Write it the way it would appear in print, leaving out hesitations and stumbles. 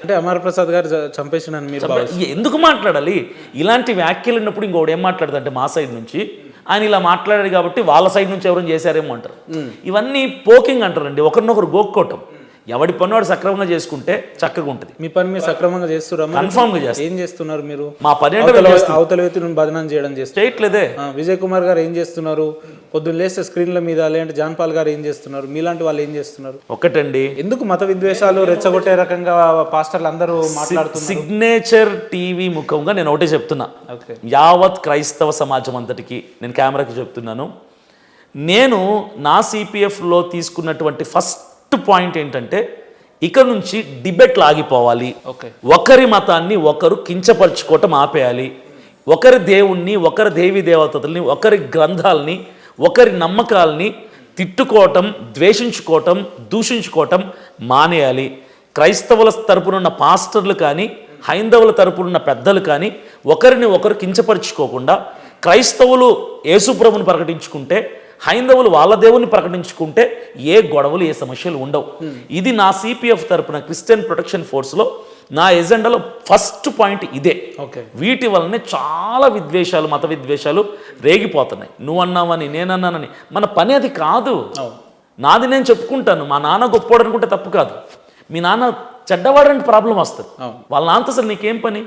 అంటే అమర్ ప్రసాద్ గారు చంపేసినని మీరు ఎందుకు మాట్లాడాలి? ఇలాంటి వ్యాఖ్యలు ఉన్నప్పుడు ఇంకోటి ఏం మాట్లాడదు అంటే మా సైడ్ నుంచి ఆయన ఇలా మాట్లాడారు కాబట్టి వాళ్ళ సైడ్ నుంచి ఎవరైనా చేశారేమో అంటారు. ఇవన్నీ పోకింగ్ అంటారండి, ఒకరినొకరు గోక్కోవటం. ఎవడి పని వాడు సక్రమంగా చేసుకుంటే చక్కగా ఉంటుంది. మీ పని మీరు సక్రమంగా చేస్తున్నారు? కన్ఫర్మ్గా చేస్తారు. ఏం చేస్తున్నారు మీరు? మా పని అవతల వ్యక్తులను బదనాం చేయడం చేయట్లేదే. విజయ్ కుమార్ గారు ఏం చేస్తున్నారు? పొద్దున్న లేస్తే స్క్రీన్ల మీద, లేదంటే జాన్పాల్ గారు ఏం చేస్తున్నారు? మీలాంటి వాళ్ళు ఏం చేస్తున్నారు? ఒకటండి, ఎందుకు మత విద్వేషాలు రెచ్చగొట్టే రకంగా పాస్టర్లు అందరూ మాట్లాడుతున్నారు? సిగ్నేచర్ టీవీ ముఖంగా నేను ఒకటే చెప్తున్నా, యావత్ క్రైస్తవ సమాజం అంతటికి నేను కెమెరాకి చెప్తున్నాను. నేను నా సిపిఎఫ్లో తీసుకున్నటువంటి ఫస్ట్ పాయింట్ ఏంటంటే, ఇక నుంచి డిబేట్లు ఆగిపోవాలి. ఒకరి మతాన్ని ఒకరు కించపరుచుకోవటం ఆపేయాలి. ఒకరి దేవుణ్ణి, ఒకరి దేవీ దేవతల్ని, ఒకరి గ్రంథాలని, ఒకరి నమ్మకాలని తిట్టుకోవటం, ద్వేషించుకోవటం, దూషించుకోవటం మానేయాలి. క్రైస్తవుల తరపునున్న పాస్టర్లు కానీ, హైందవుల తరపునున్న పెద్దలు కానీ ఒకరిని ఒకరు కించపరుచుకోకుండా, క్రైస్తవులు యేసుప్రభుని ప్రకటించుకుంటే, హైందవులు వాళ్ళ దేవుని ప్రకటించుకుంటే ఏ గొడవలు, ఏ సమస్యలు ఉండవు. ఇది నా సిపిఎఫ్ తరపున క్రిస్టియన్ ప్రొటెక్షన్ ఫోర్స్లో నా ఎజెండాలో ఫస్ట్ పాయింట్ ఇదే. వీటి వల్లనే చాలా విద్వేషాలు, మత విద్వేషాలు రేగిపోతున్నాయి. నువ్వు అన్నావని, నేనన్నానని, మన పని అది కాదు. నాది నేను చెప్పుకుంటాను. మా నాన్న గొప్పోడు అనుకుంటే తప్పు కాదు. మీ నాన్న చెడ్డవాడంటే ప్రాబ్లం వస్తుంది. వాళ్ళ నాన్నతో అసలు నీకేం పని?